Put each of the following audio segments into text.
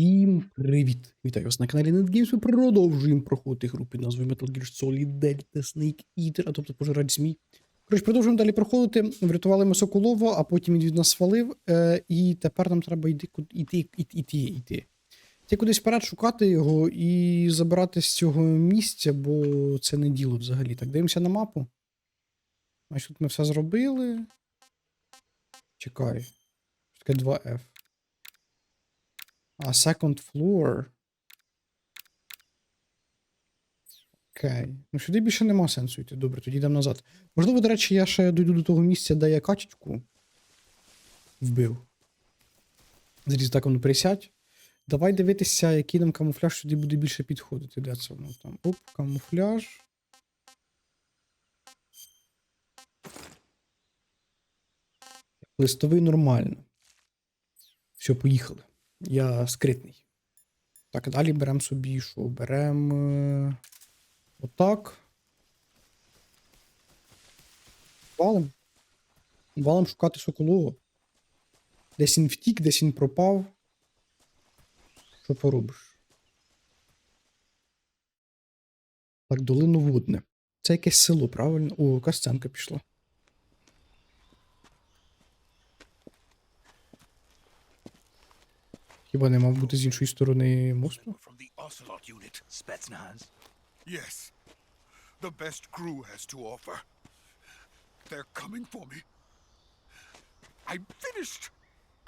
Всім привіт! Вітаю вас на каналі NetGames. Ми продовжуємо проходити гру під назвою Metal Gear Solid Delta Snake Eater, а тобто пожирач змій. Коротше, продовжуємо далі проходити. Врятували ми Соколова, а потім він від нас свалив. І тепер нам треба йти кудись вперед, шукати його і забирати з цього місця, бо це не діло взагалі. Так, дивимося на мапу. Ось тут ми все зробили. Чекай. Що таке 2F? А, second floor. Окей. Ну сюди більше нема сенсу йти. Добре, тоді йдемо назад. Можливо, до речі, я ще дойду до того місця, де я качечку вбив. Зріз так воно присядь. Давай дивитися, який нам камуфляж сюди буде більше підходити. Де це воно там? Оп, камуфляж. Листовий нормально. Все, поїхали. Я скритний. Так, далі беремо собі, що? Беремо отак. Валим. Валим шукати Соколова. Десь він втік, десь він пропав. Що поробиш? Так, долиноводне. Це якесь село, правильно? О, яка сценка пішла. Хіба не мав бути з іншої сторони мосту? Yes. The best crew has to offer. They're coming for me. I'm finished.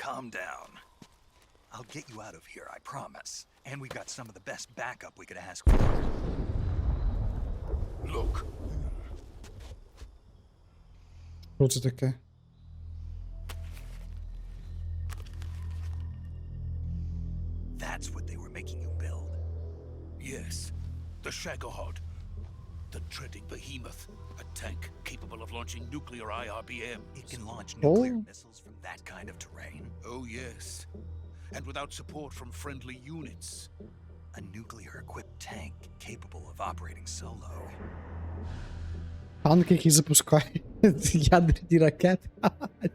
Calm down. I'll get you out of here, I promise. And we've got some of the best backup we could ask for. Look. Що це таке? That's what they were making you build. Yes. The Shagohod. The dreading behemoth. A tank capable of launching nuclear IRBM. It can launch nuclear Oh. missiles from that kind of terrain. Oh, yes. And without support from friendly units. A nuclear-equipped tank capable of operating solo. Танк, який запускає ядерні ракети.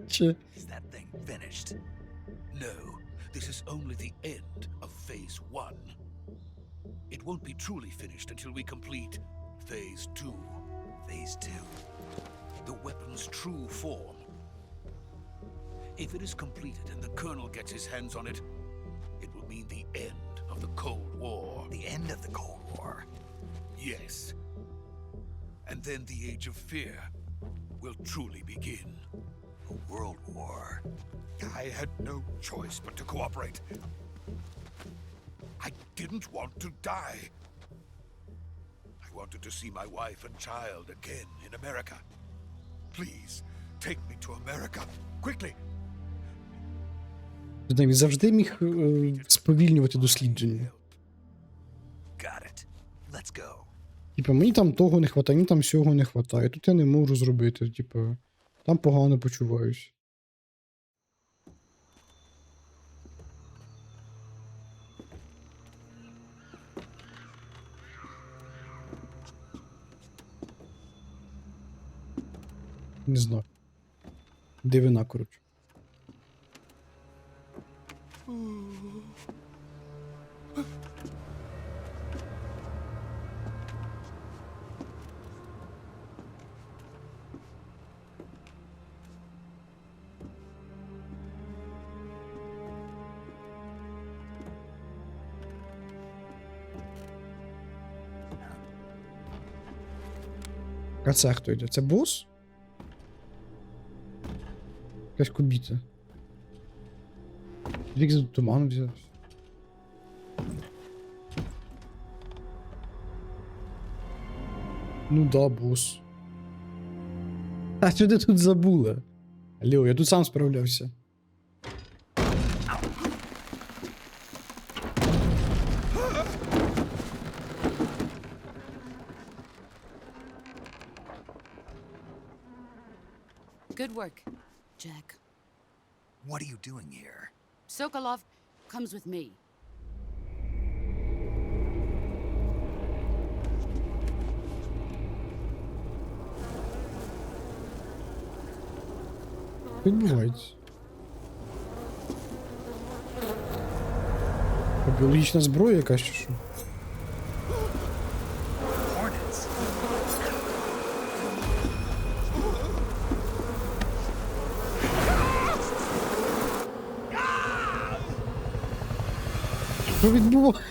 Чи? Is that thing finished? No. This is only the end of Phase 1. It won't be truly finished until we complete Phase 2. Phase 2. The weapon's true form. If it is completed and the Colonel gets his hands on it, it will mean the end of the Cold War. The end of the Cold War. Yes. And then the Age of Fear will truly begin. A world war. I had no choice but to cooperate. I didn't want to die. I wanted to see my wife and child again in America. Please, take me to America. Quickly. Він завжди міг сповільнювати дослідження. Got it. Let's go. Типа, мені там того не хватає, мені там всього не хватає. Тут я не можу зробити, типа, там погано почуваюсь. Не знаю. Дивина, коротше. А це хто йде? Це бос? Якась кубіта. Вік за туман взявся. Ну да, бос. А що ти тут забула? Алло, я тут сам справлявся. Good work, Jack. What are you doing here? Sokolov comes with me. Відбувається. Біологічна зброя якась чи що? Hornets. Що відбувається?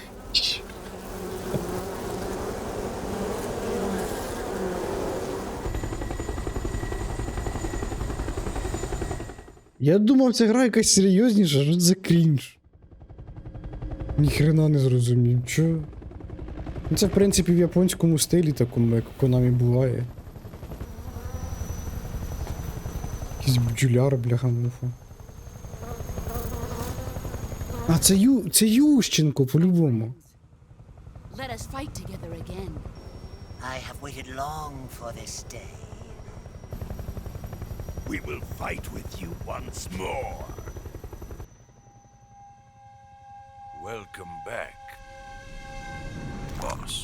Я думав, ця гра якась серйозніша, що це за крінж. Ніхрена не зрозумів, чо? Ну це в принципі в японському стилі такому, як у Konami буває. Якийсь бджоляр, бляха-муха. А, це Ющенко, по-любому. Let us fight together again. I have waited long for this day. We will fight with you once more. Welcome back, boss.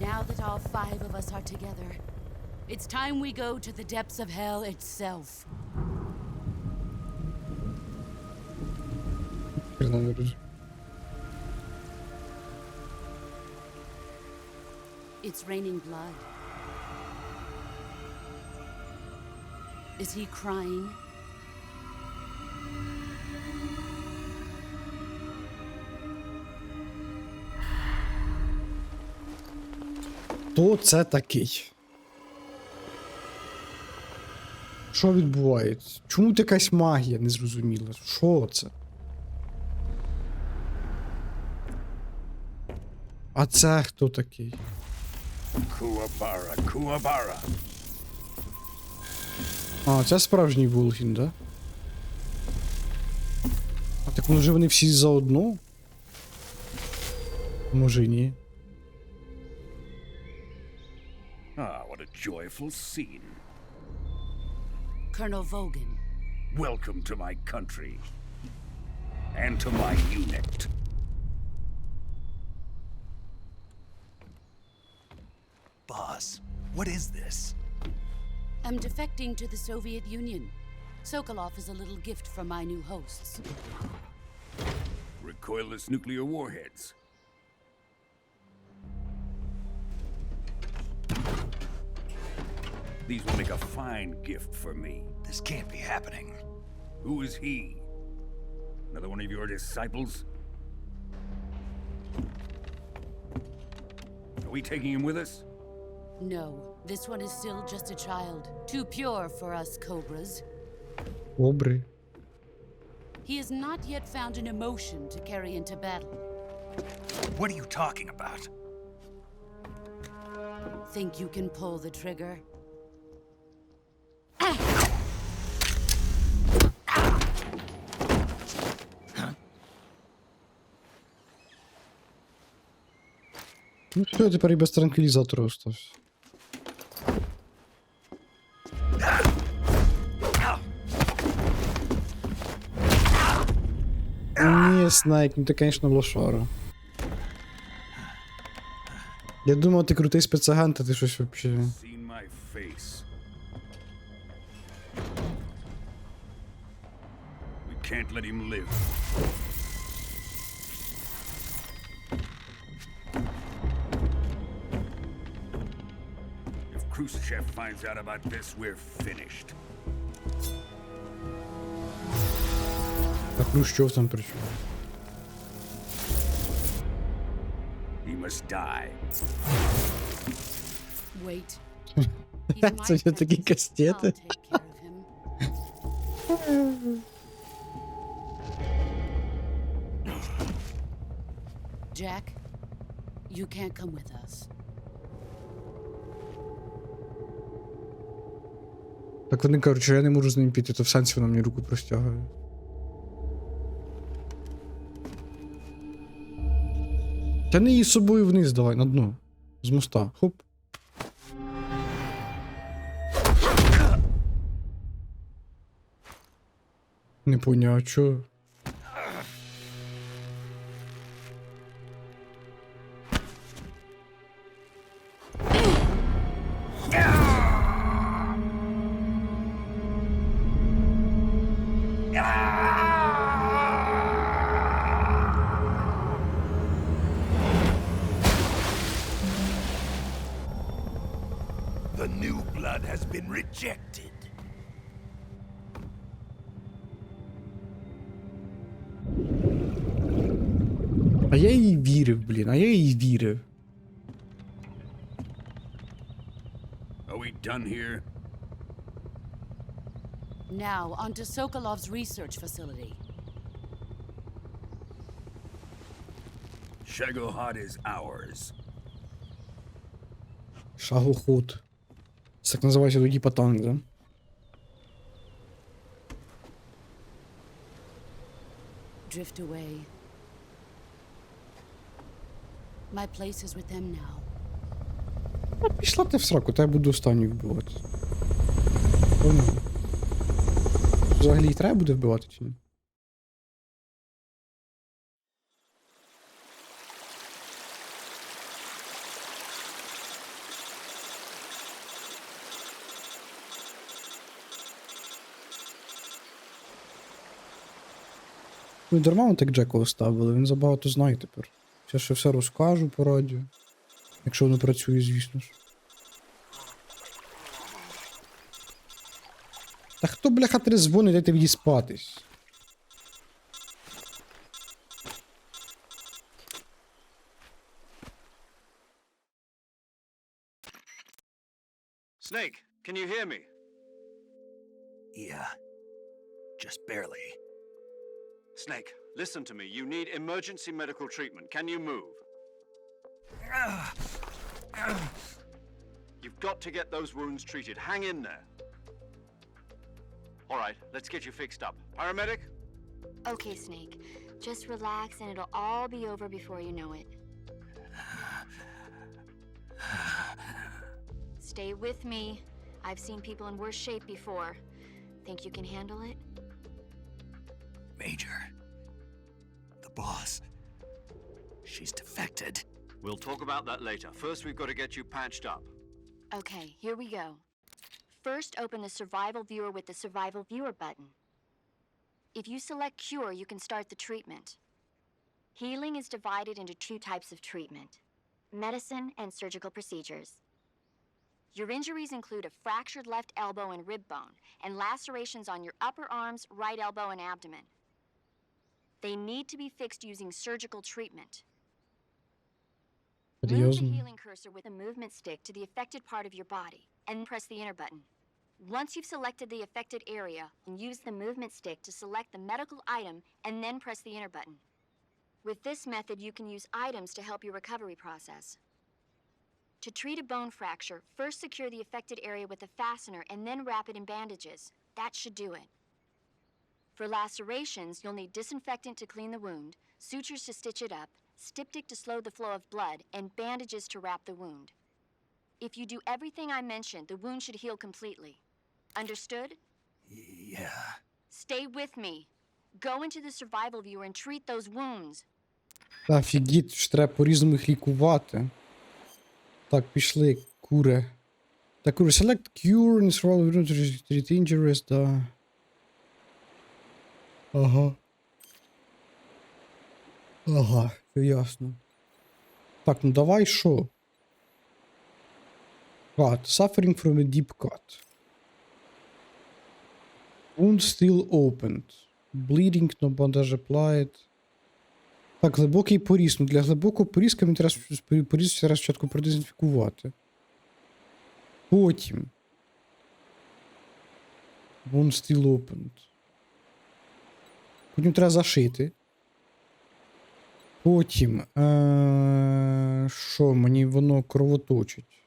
Now that all 5 of us are together, it's time we go to the depths of hell itself. Хрена не розумію. It's raining blood. Is he crying? Хто це такий? Що відбувається? Чому тут якась магія незрозуміла? Що це? А це хто такий? Kuwabara, Kuwabara. А, це справжній Вулфін, да? А так може вони всі заодно? Може і ні. Ah, what a joyful scene. Colonel Vogan. Welcome to my country. And to my unit. Boss, what is this? I'm defecting to the Soviet Union. Sokolov is a little gift from my new hosts. Recoilless nuclear warheads. These will make a fine gift for me. This can't be happening. Who is he? Another one of your disciples? Are we taking him with us? No, this one is still just a child. Too pure for us Cobras. Добре. He has not yet found an emotion to carry into battle. What are you talking about? Think you can pull the trigger? Ну все, я тепер і без транквілізатора остався. Ні, Снайк, ну ти, конечно, лошара. Я думав, ти крутий спецагент, а ти щось вообще. Seen my face. We can't let him live. If Khrushchev finds out about this, we're finished. А Хрущов там при чому? He must die. Wait. He's my Це все такі friend. кастети. I'll take care of him. Jack, you can't come with us. Так вони кажуть, що я не можу з ним піти, то в сенсі вона мені руку простягує. Тяни її з собою вниз давай, на дно. З моста. Хоп. Не поняв, а чо? blood has been rejected. А я їй вірив, блін, а я їй вірив. Are we done here? Now, onto Sokolov's research facility. Shagohod is ours. Шагоход. Це так називається тоді патанг, да? Drift away. My place is with them now. Пішла ти в сраку, та я буду останній вбивати. Понял. Взагалі треба буде вбивати чи ні? Ну, дарма вони так Джека оставили, він забагато знає тепер. Зараз ще все розкажу по радіо. Якщо воно працює, звісно ж. Та хто, бляха, трезвонить, дайте відіспатись? Snake, can you hear me? Yeah. Just barely. Snake, listen to me. You need emergency medical treatment. Can you move? You've got to get those wounds treated. Hang in there. All right, let's get you fixed up. Paramedic? Okay, Snake. Just relax and it'll all be over before you know it. Stay with me. I've seen people in worse shape before. Think you can handle it? Major. The boss. She's defected. We'll talk about that later. First, we've got to get you patched up. Okay, here we go. First, open the survival viewer with the survival viewer button. If you select cure, you can start the treatment. Healing is divided into two types of treatment: medicine and surgical procedures. Your injuries include a fractured left elbow and rib bone, and lacerations on your upper arms, right elbow, and abdomen. They need to be fixed using surgical treatment. Move the Серйозно? healing cursor with a movement stick to the affected part of your body, and press the enter button. Once you've selected the affected area, use the movement stick to select the medical item, and then press the enter button. With this method, you can use items to help your recovery process. To treat a bone fracture, first secure the affected area with a fastener and then wrap it in bandages. That should do it. For lacerations, you'll need disinfectant to clean the wound, sutures to stitch it up, styptic to slow the flow of blood, and bandages to wrap the wound. If you do everything I mentioned, the wound should heal completely. Understood? Yeah. Stay with me. Go into the survival viewer and treat those wounds. Та офігіть, ж треба по-різному їх лікувати. Так, пішли, кури. Так, кури, select cure and survival viewer to treat injuries, да. Ага. Ага, все ясно. Так, ну давай що? Cut. Suffering from a deep cut. Wound still opened. Bleeding, no bandage applied. Так, глибокий поріз. Ну для глибокого порізка мені треба поріз зараз спочатку продезінфікувати. Потім. Wound still opened. Потім треба зашити. Потім. Що, мені воно кровоточить.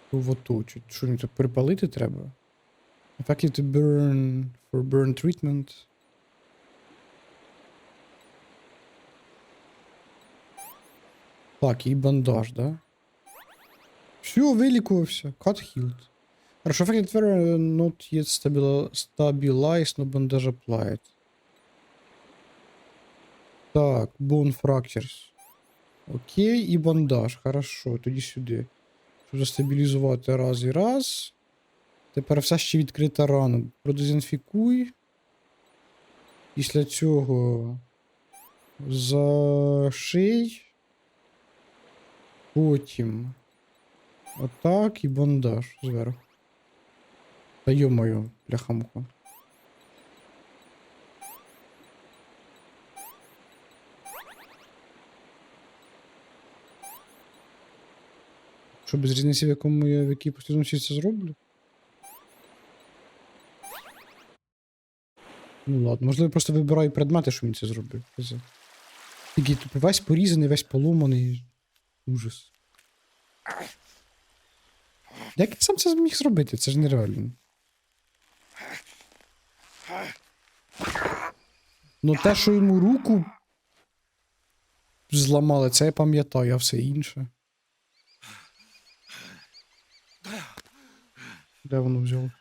Кровоточить. Що мені тут припалити треба? Effective to burn for burn treatment. Так, і бандаж, да? Все, вилікувався. Cut healed. Хорошо, affected area not yet stabilized, no bandage applied. Так, bone fractures. Окей, і бандаж. Хорошо, тоді сюди. Щоб застабілізувати раз і раз. Тепер все ще відкрита рана. Продезінфікуй. Після цього заший. Потім Отак і бандаж зверху. Та йо-моє, бляха-муха. Що, без різниці, в якому я, в якій послідовності це зроблю? Ну ладно, можливо, просто вибираю предмети, що він це зробив. Тільки типу, весь порізаний, весь поломаний. Ужас. Як я сам це зміг зробити? Це ж нереально. Ну те, що йому руку зламали, це я пам'ятаю, а все інше. Де воно взяло?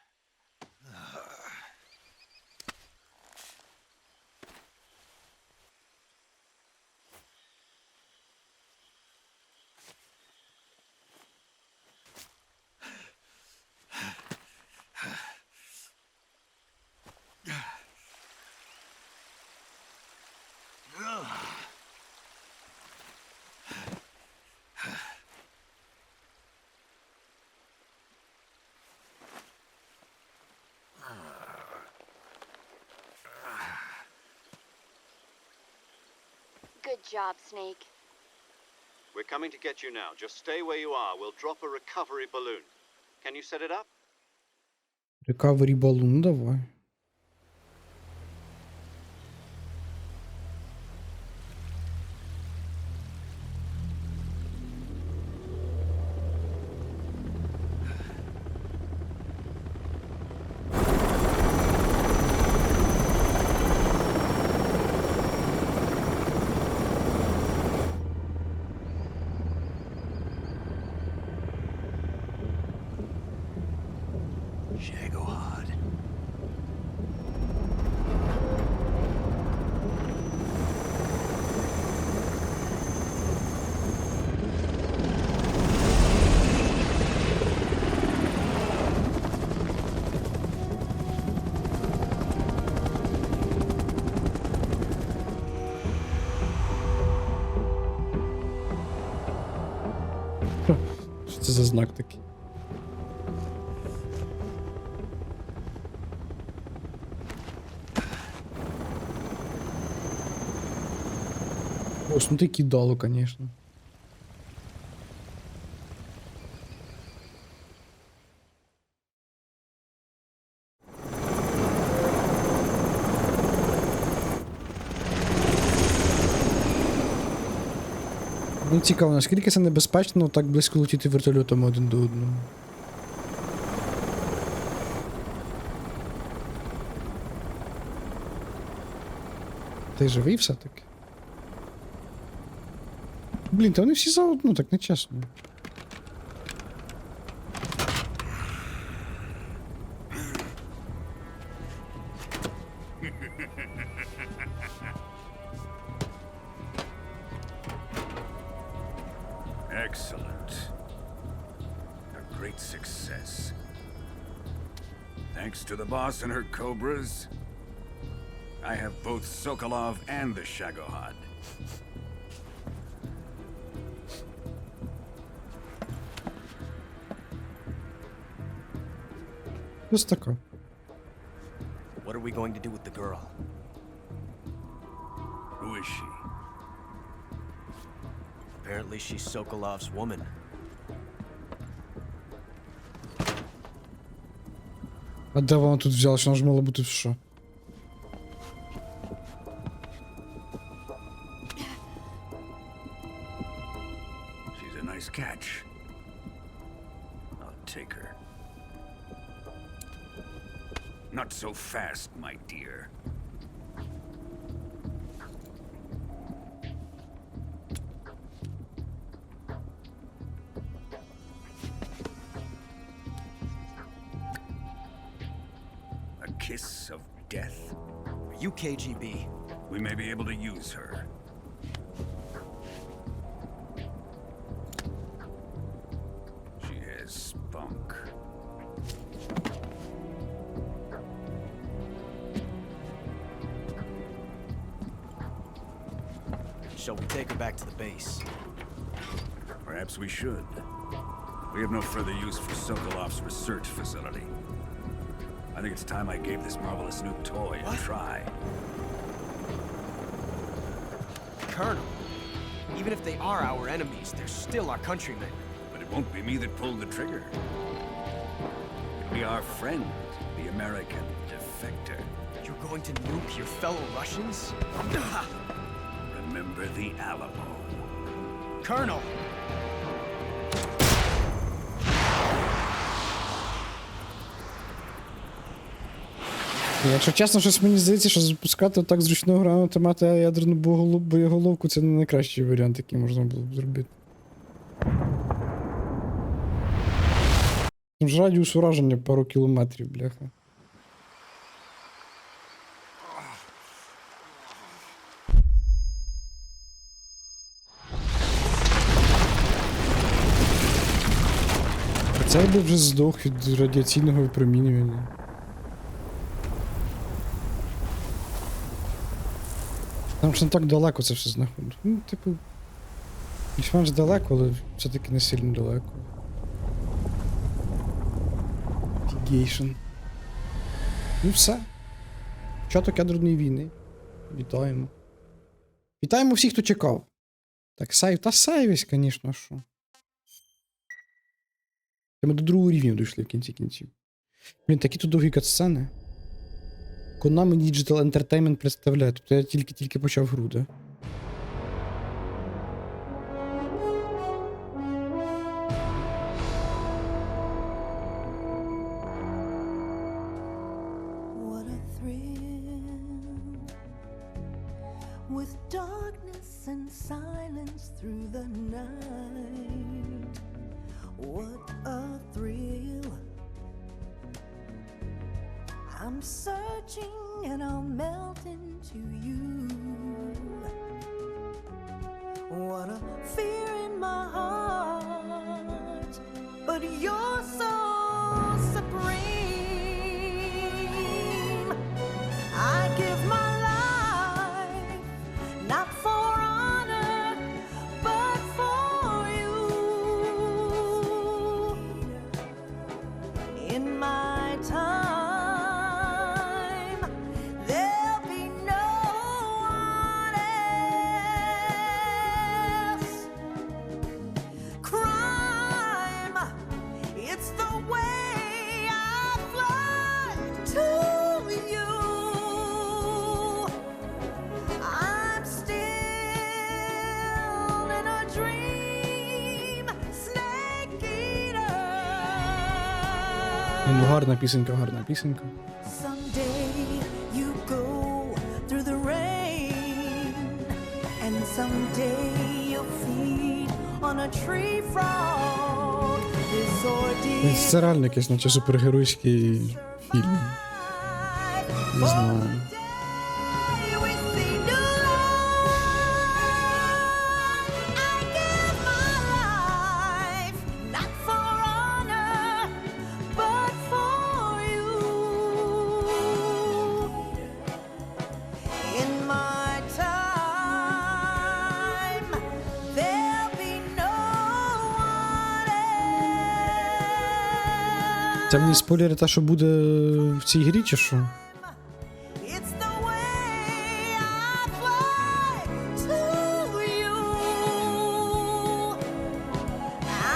Good job, Snake. We're coming to get you now. Just stay where you are. We'll drop a recovery balloon. Can you set it up? Recovery балун, давай. Shagohod. Що це за знак такий? Ось, ну ти кидало, конечно. Ну цікаво, наскільки це небезпечно так близько летіти вертольотами один до одного. Ти живий все-таки? Блін, та вони всі заодно, так нечесно. Excellent. A great success. Thanks to the boss and her cobras, I have both Sokolov and the Shagohod. Ось така. What are we going to do with the girl? Who is she? Apparently she's Sokolov's woman. А де вона тут взяла, що вона ж мала бути що? She's a nice catch. I'll take her. Not so fast, my dear. A kiss of death? Are you KGB? We may be able to use her. She has spunk. Shall we take her back to the base? Perhaps we should. We have no further use for Sokolov's research facility. I think it's time I gave this marvelous new toy a try. Colonel, even if they are our enemies, they're still our countrymen. But it won't be me that pulled the trigger. It'll be our friend, the American defector. You're going to nuke your fellow Russians? Remember the Alamo. Colonel! Якщо чесно, щось мені здається, що запускати отак зручного гранату мати ядерну боєголовку, це не найкращий варіант, який можна було б зробити. Там ж радіус ураження пару кілометрів, бляха. Цей би вже здох від радіаційного випромінювання. Там ж не так далеко це все знаходить. Ну, типу, більш-менш далеко, але все-таки не сильно далеко. Фігейшн. Ну все. Початок ядерної війни. Вітаємо. Вітаємо всіх, хто чекав. Так, сейв. Та сейвись, звісно, що. Ми до другого рівня дійшли в кінці кінців. Блін, такі тут довгі катсцени. Konami Digital Entertainment представляє. Тобто я тільки почав гру, да? What a thrill with darkness and silence through the night. What a thrill. I'm searching and I'll melt into you. What a fear in my heart, but you're so supreme. I give my life, not for honor, but for you. In my time, Ну, гарна пісенька, гарна пісенька. Someday you go through the rain, and someday you'll feed on a tree frog. This ordeal Це реально якийсь, наче супергеройський фільм. Не знаю. we see new life. I give my life, not for honor, but for you. In my time, there'll be no one else. Це мені спойлери те, що буде в цій грі, чи що? It's the way I fly to you.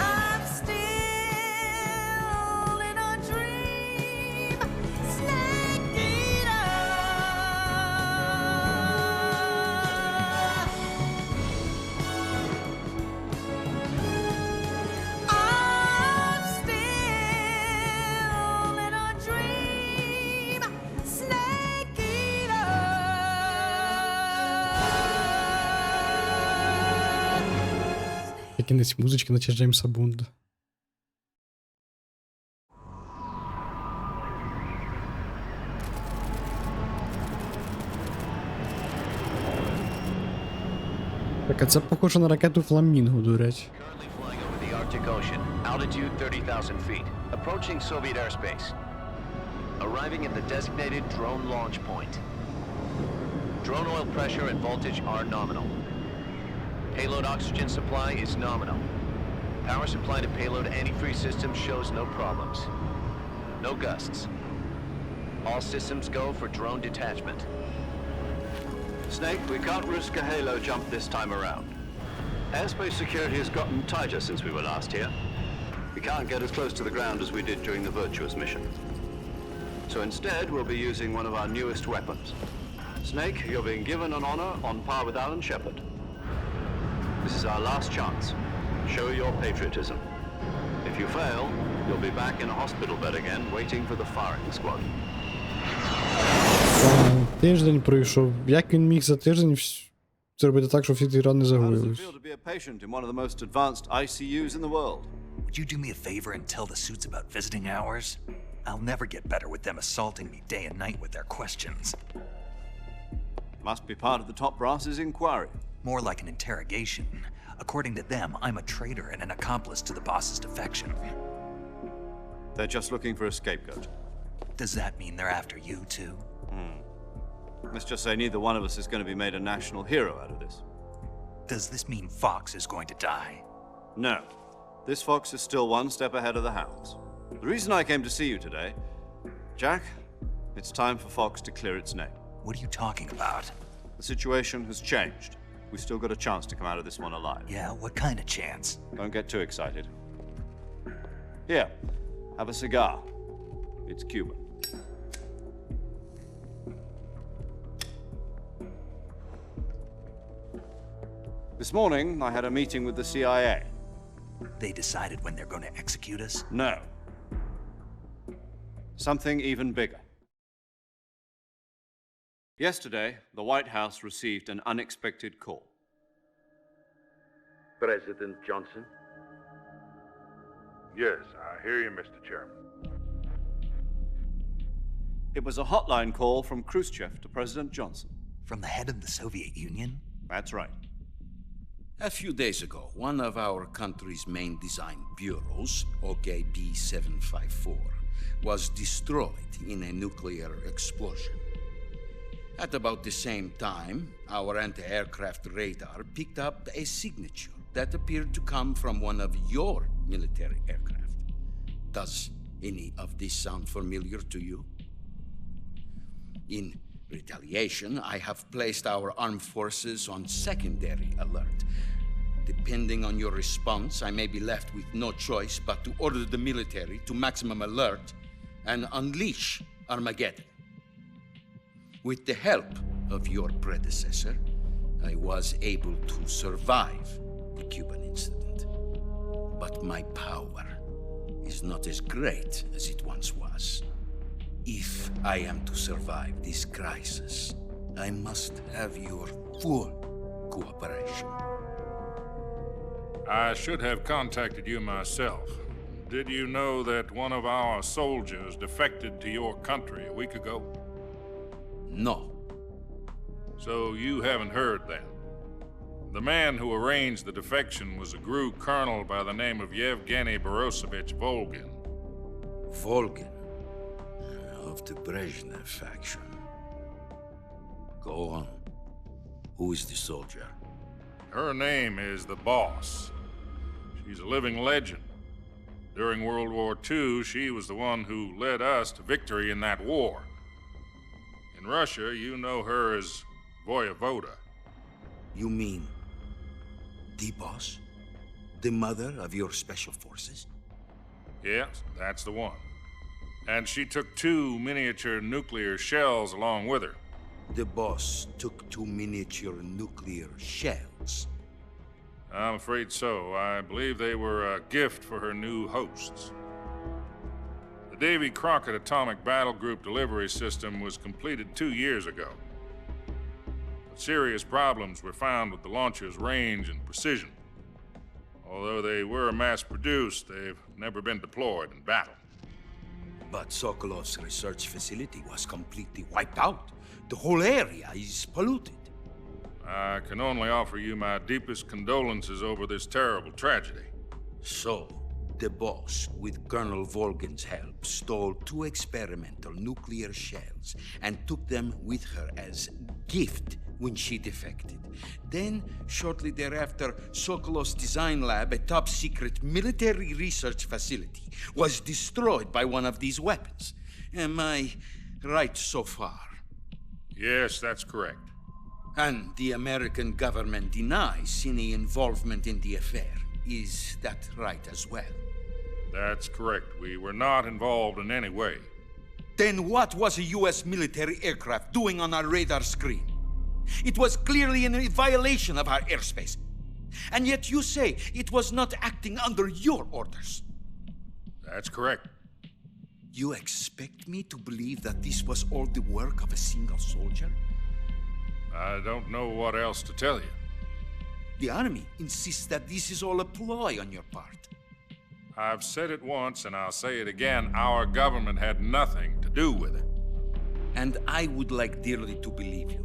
I'm still in a dream, snake eater. I'm still in a dream, snake eater. Як кінець музички, наче Джеймса Бонда. Так, а це похоже на ракету Фламінго, до речі. Currently flying over the Arctic Ocean, altitude 30,000 feet, approaching Soviet airspace. Arriving at the designated drone launch point. Drone oil pressure and voltage are nominal. Payload oxygen supply is nominal. Power supply to payload antifreeze system shows no problems. No gusts. All systems go for drone detachment. Snake, we can't risk a halo jump this time around. Airspace security has gotten tighter since we were last here. We can't get as close to the ground as we did during the Virtuous mission. So instead, we'll be using one of our newest weapons. Snake, you're being given an honor on par with Alan Shepard. This is our last chance. Show your patriotism. If you fail, you'll be back in a hospital bed again, waiting for the firing squad. Тиждень пройшов. Як він міг за тиждень зробити так, щоб всі ті рани How does it загоїлись? feel to be a patient in one of the most advanced ICUs in the world? Would you do me a favor and tell the suits about visiting hours? I'll never get better with them assaulting me day and night with their questions. Must be part of the top brass's inquiry. More like an interrogation. According to them, I'm a traitor and an accomplice to the boss's defection. They're just looking for a scapegoat. Does that mean they're after you too? Let's just say neither one of us is going to be made a national hero out of this. Does this mean Fox is going to die? No. This fox is still one step ahead of the hounds. The reason I came to see you today, Jack, it's time for Fox to clear its name. What are you talking about? The situation has changed. We've still got a chance to come out of this one alive. Yeah, what kind of chance? Don't get too excited. Here, have a cigar. It's Cuban. This morning, I had a meeting with the CIA. They decided when they're going to execute us? No. Something even bigger. Yesterday, the White House received an unexpected call. President Johnson? Yes, I hear you, Mr. Chairman. It was a hotline call from Khrushchev to President Johnson. From the head of the Soviet Union? That's right. A few days ago, one of our country's main design bureaus, OKB 754, was destroyed in a nuclear explosion. At about the same time, our anti-aircraft radar picked up a signature that appeared to come from one of your military aircraft. Does any of this sound familiar to you? In retaliation, I have placed our armed forces on secondary alert. Depending on your response, I may be left with no choice but to order the military to maximum alert and unleash Armageddon. With the help of your predecessor, I was able to survive the Cuban incident. But my power is not as great as it once was. If I am to survive this crisis, I must have your full cooperation. I should have contacted you myself. Did you know that one of our soldiers defected to your country a week ago? No. So you haven't heard then. The man who arranged the defection was a GRU colonel by the name of Yevgeny Borosovich Volgin. Volgin? Of the Brezhnev faction. Go on. Who is the soldier? Her name is the Boss. She's a living legend. During World War II, she was the one who led us to victory in that war. In Russia, you know her as Voyevoda. You mean the Boss? The mother of your special forces? Yes, that's the one. And she took 2 miniature nuclear shells along with her. The Boss took 2 miniature nuclear shells? I'm afraid so. I believe they were a gift for her new hosts. The Davy Crockett Atomic Battle Group delivery system was completed 2 years ago. But serious problems were found with the launcher's range and precision. Although they were mass-produced, they've never been deployed in battle. But Sokolov's research facility was completely wiped out. The whole area is polluted. I can only offer you my deepest condolences over this terrible tragedy. So, the Boss, with Colonel Volgin's help, stole 2 experimental nuclear shells and took them with her as gift when she defected. Then, shortly thereafter, Sokolov's design lab, a top-secret military research facility, was destroyed by one of these weapons. Am I right so far? Yes, that's correct. And the American government denies any involvement in the affair. Is that right as well? That's correct. We were not involved in any way. Then what was a U.S. military aircraft doing on our radar screen? It was clearly in a violation of our airspace. And yet you say it was not acting under your orders. That's correct. You expect me to believe that this was all the work of a single soldier? I don't know what else to tell you. The Army insists that this is all a ploy on your part. I've said it once and I'll say it again. Our government had nothing to do with it. And I would like dearly to believe you.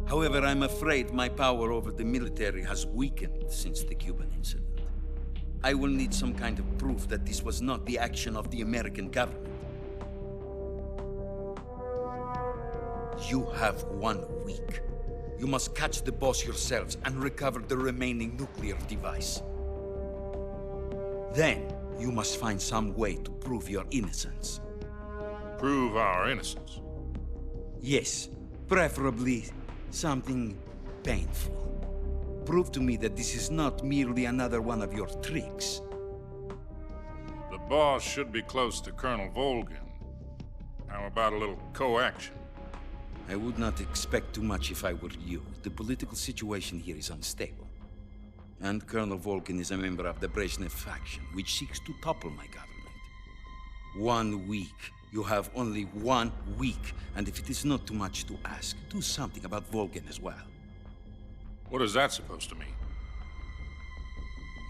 However, I'm afraid my power over the military has weakened since the Cuban incident. I will need some kind of proof that this was not the action of the American government. You have 1 week. You must catch the boss yourselves and recover the remaining nuclear device. Then, you must find some way to prove your innocence. Prove our innocence? Yes, preferably something painful. Prove to me that this is not merely another one of your tricks. The boss should be close to Colonel Volgin. How about a little coaction? I would not expect too much if I were you. The political situation here is unstable. And Colonel Volgin is a member of the Brezhnev faction, which seeks to topple my government. 1 week. You have only 1 week. And if it is not too much to ask, do something about Volgin as well. What is that supposed to mean?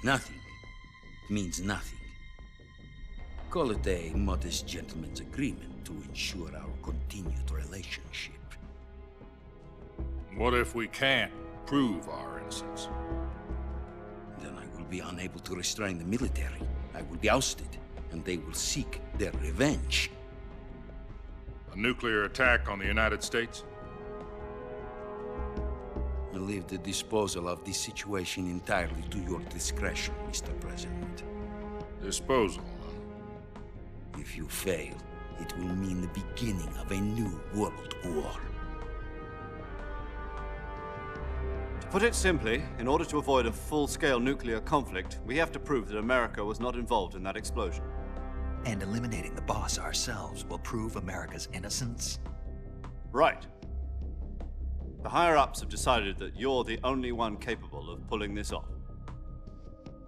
Nothing. It means nothing. Call it a modest gentleman's agreement to ensure our continued relationship. What if we can't prove our innocence? Then I will be unable to restrain the military. I will be ousted, and they will seek their revenge. A nuclear attack on the United States? I leave the disposal of this situation entirely to your discretion, Mr. President. Disposal, huh? If you fail, it will mean the beginning of a new world war. To put it simply, in order to avoid a full-scale nuclear conflict, we have to prove that America was not involved in that explosion. And eliminating the boss ourselves will prove America's innocence? Right. The higher-ups have decided that you're the only one capable of pulling this off.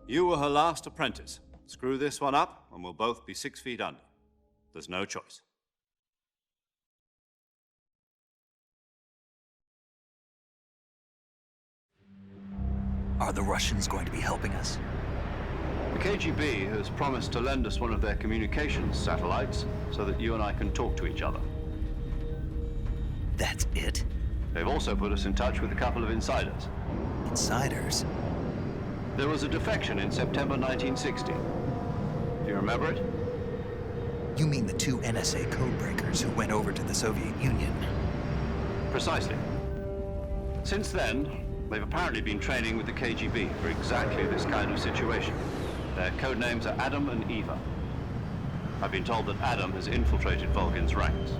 You were her last apprentice. Screw this one up, and we'll both be 6 feet under. There's no choice. Are the Russians going to be helping us? The KGB has promised to lend us one of their communications satellites so that you and I can talk to each other. That's it? They've also put us in touch with a couple of insiders. Insiders? There was a defection in September 1960. Do you remember it? You mean the 2 NSA codebreakers who went over to the Soviet Union? Precisely. Since then, they've apparently been training with the KGB for exactly this kind of situation. Their code names are Adam and Eva. I've been told that Adam has infiltrated Volgin's ranks.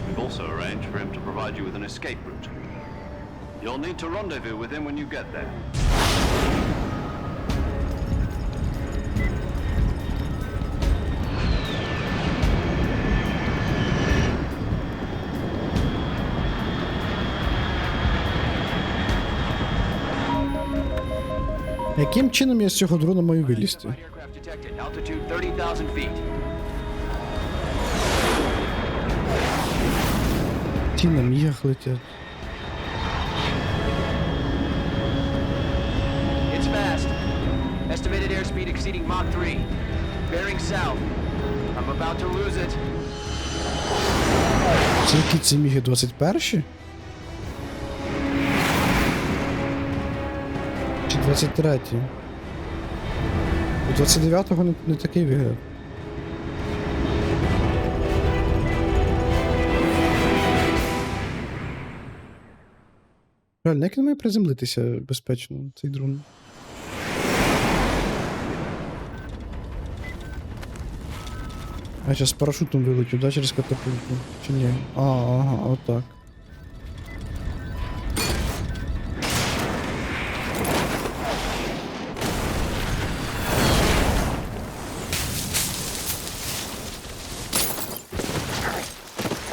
We've also arranged for him to provide you with an escape route. You'll need to rendezvous with him when you get there. Яким чином я з цього дрона маю вилізти? Ті на мігах летять. It's fast. Estimated airspeed exceeding Mach 3. Bearing south. I'm about to lose it. Це які ці міги 21-ші? Чи 23-ті? У 29-го не такий вигляд. Реально, як він має приземлитися безпечно, цей дрон? А зараз з парашутом вилетів, да, через катапульту? Чи ні? Ага, отак.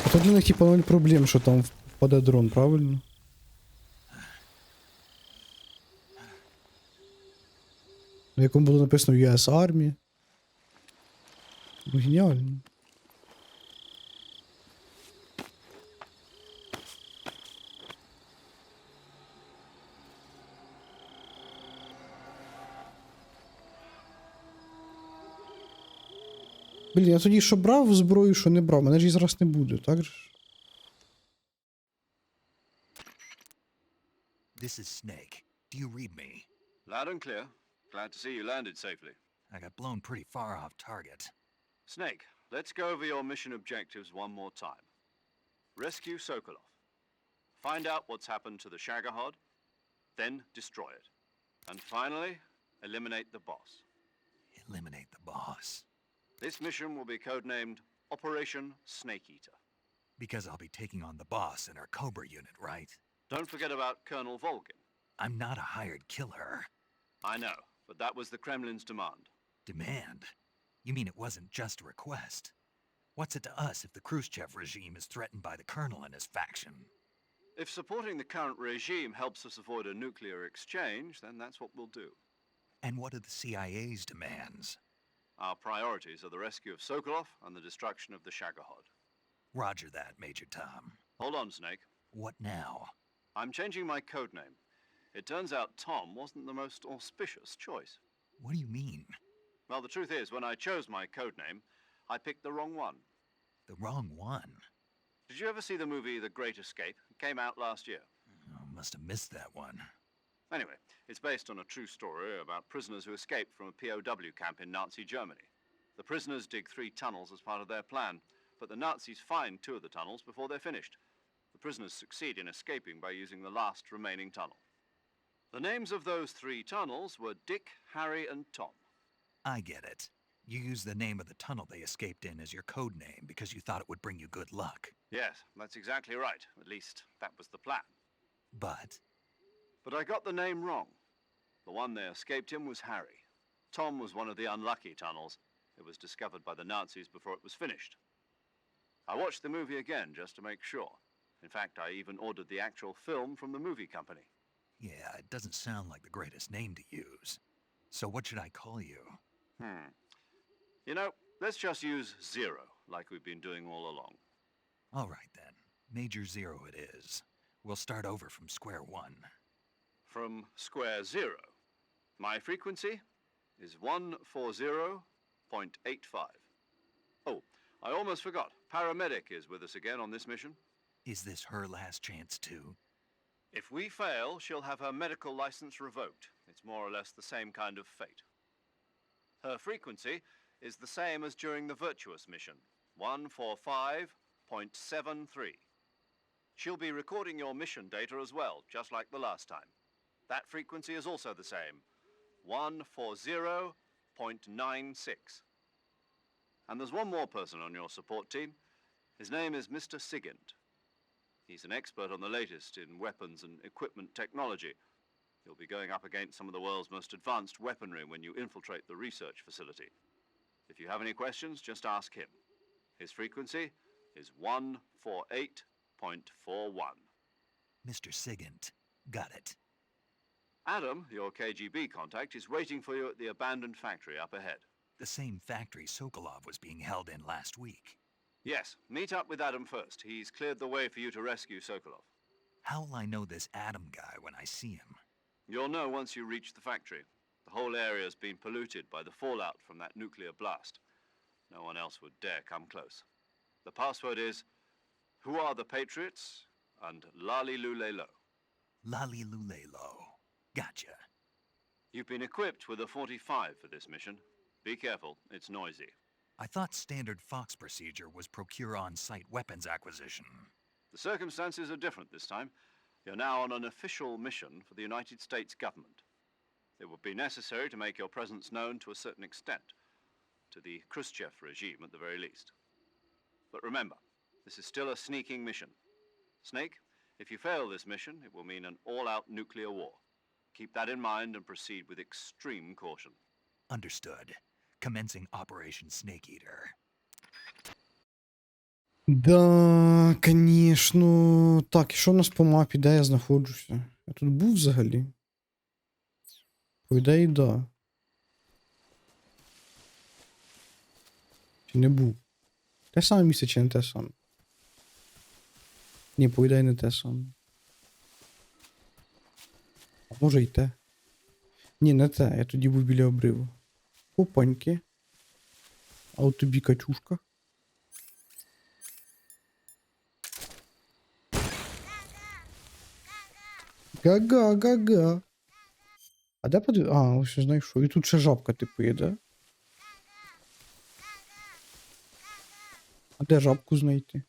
А то для них, типа, ноль проблем, що там впаде дрон, правильно? На якому було написано US Army. Ну, геніально. Блін, я тоді що брав зброю, що не брав. Мене ж її зараз не буде, так же? This is Snake. Do you read me? Loud and clear. Glad to see you landed safely. I got blown pretty far off target. Snake, let's go over your mission objectives one more time. Rescue Sokolov. Find out what's happened to the Shagohod, then destroy it. And finally, eliminate the boss. Eliminate the boss. This mission will be codenamed Operation Snake Eater. Because I'll be taking on the boss in our Cobra unit, right? Don't forget about Colonel Volgin. I'm not a hired killer. I know, but that was the Kremlin's demand. Demand? You mean it wasn't just a request? What's it to us if the Khrushchev regime is threatened by the colonel and his faction? If supporting the current regime helps us avoid a nuclear exchange, then that's what we'll do. And what are the CIA's demands? Our priorities are the rescue of Sokolov and the destruction of the Shagohod. Roger that, Major Tom. Hold on, Snake. What now? I'm changing my codename. It turns out Tom wasn't the most auspicious choice. What do you mean? Well, the truth is, when I chose my codename, I picked the wrong one. The wrong one? Did you ever see the movie The Great Escape? It came out last year. Oh, must have missed that one. Anyway, it's based on a true story about prisoners who escaped from a POW camp in Nazi Germany. The prisoners dig 3 tunnels as part of their plan, but the Nazis find 2 of the tunnels before they're finished. The prisoners succeed in escaping by using the last remaining tunnel. The names of those 3 tunnels were Dick, Harry, and Tom. I get it. You used the name of the tunnel they escaped in as your code name because you thought it would bring you good luck. Yes, that's exactly right. At least, that was the plan. But I got the name wrong. The one they escaped in was Harry. Tom was one of the unlucky tunnels. It was discovered by the Nazis before it was finished. I watched the movie again just to make sure. In fact, I even ordered the actual film from the movie company. yeah, it doesn't sound like the greatest name to use. So what should I call you? You know, let's just use Zero, like we've been doing all along. All right then. Major Zero it is. We'll start over from square one. From square 0. My frequency is 140.85. Oh, I almost forgot. Paramedic is with us again on this mission. Is this her last chance too? If we fail, she'll have her medical license revoked. It's more or less the same kind of fate. Her frequency is the same as during the Virtuous mission, 145.73. She'll be recording your mission data as well, just like the last time. That frequency is also the same, 140.96. And there's one more person on your support team. His name is Mr. Sigint. He's an expert on the latest in weapons and equipment technology. You'll be going up against some of the world's most advanced weaponry when you infiltrate the research facility. If you have any questions, just ask him. His frequency is 148.41. Mr. Sigint. Got it. Adam, your KGB contact, is waiting for you at the abandoned factory up ahead. The same factory Sokolov was being held in last week. Yes, meet up with Adam first. He's cleared the way for you to rescue Sokolov. How will I know this Adam guy when I see him? You'll know once you reach the factory. The whole area's been polluted by the fallout from that nuclear blast. No one else would dare come close. The password is, "Who are the Patriots?" and "Lali Lule Lo." Lali Lule Lo. Gotcha. You've been equipped with a 45 for this mission. Be careful, it's noisy. I thought standard Fox procedure was procure on-site weapons acquisition. The circumstances are different this time. You're now on an official mission for the United States government. It would be necessary to make your presence known to a certain extent, to the Khrushchev regime at the very least. But remember, this is still a sneaking mission. Snake, if you fail this mission, it will mean an all-out nuclear war. Keep that in mind and proceed with extreme caution. Understood. Commencing Operation Snake Eater. Да, конечно. Так, і що у нас по мапі? Де я знаходжуся? Я тут був взагалі? По ідеї, да. Чи не був? Те саме місце, чи не те саме? Ні, по ідеї не те саме. А може й те. Ні, не те. Я тоді був біля обриву. Опаньки. А от тобі качушка. Га-га-га-га. А де подив... А, ось я знайшов. І тут ще жабка типу є, да? А де жабку знайти?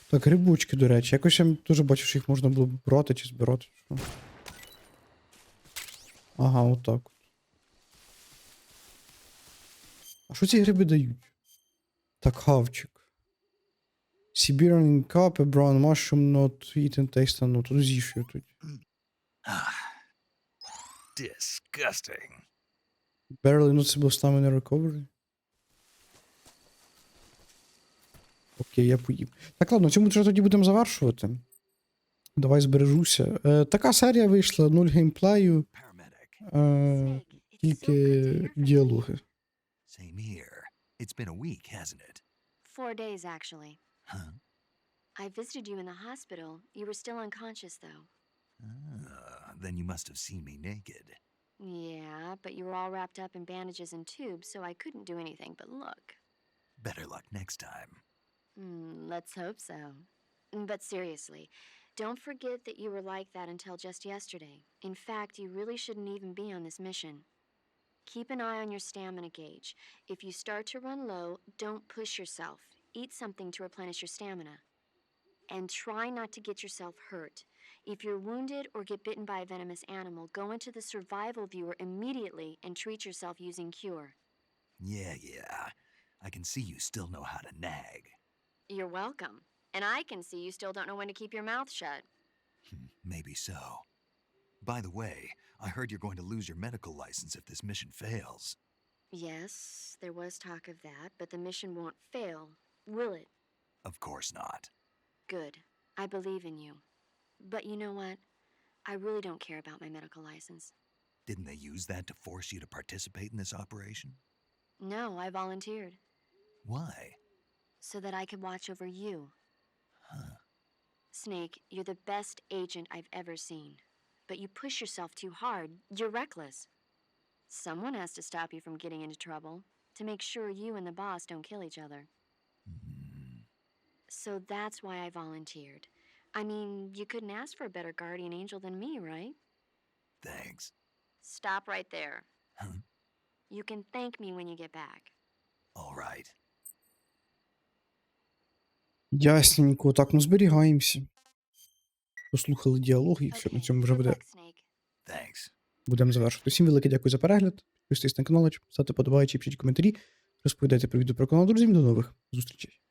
Так, грибочки, до речі. Якось я теж бачив, що їх можна було брати чи збирати. Що? Ага, отак. А що ці гриби дають? Так, хавчик. Siberian cup, a brown mushroom, not eaten, taste not. Ну, з'їж його тут. Disgusting. Barely noticeable stamina recovery. Окей, я поїм. Так, ладно, цьому вже тоді будемо завершувати. Давай збережуся. Така серія вийшла, 0 геймплею. Тільки діалоги. Same here. It's been a week, hasn't it? 4 days, actually. Huh? I visited you in the hospital. You were still unconscious, though. Then you must have seen me naked. Yeah, but you were all wrapped up in bandages and tubes, so I couldn't do anything but look. Better luck next time. Let's hope so. But seriously, don't forget that you were like that until just yesterday. In fact, you really shouldn't even be on this mission. Keep an eye on your stamina gauge. If you start to run low, don't push yourself. Eat something to replenish your stamina. And try not to get yourself hurt. If you're wounded or get bitten by a venomous animal, go into the survival viewer immediately and treat yourself using Cure. Yeah. I can see you still know how to nag. You're welcome. And I can see you still don't know when to keep your mouth shut. Maybe so. By the way, I heard you're going to lose your medical license if this mission fails. Yes, there was talk of that, but the mission won't fail, will it? Of course not. Good. I believe in you. But you know what? I really don't care about my medical license. Didn't they use that to force you to participate in this operation? No, I volunteered. Why? So that I could watch over you. Huh. Snake, you're the best agent I've ever seen. But you push yourself too hard. You're reckless. Someone has to stop you from getting into trouble, to make sure you and the boss don't kill each other. So that's why I volunteered. I mean, you couldn't ask for a better guardian angel than me, right? Thanks. Stop right there. Huh? You can thank me when you get back. All right. Ясненько. Так, ну зберігаємося. Послухали діалоги і все, на цьому вже буде. Будемо завершувати. Всім велике дякую за перегляд. Підписуйтесь на канал, ставте подобайки, пишіть коментарі, розповідайте про відео про канал друзям. До нових зустрічей.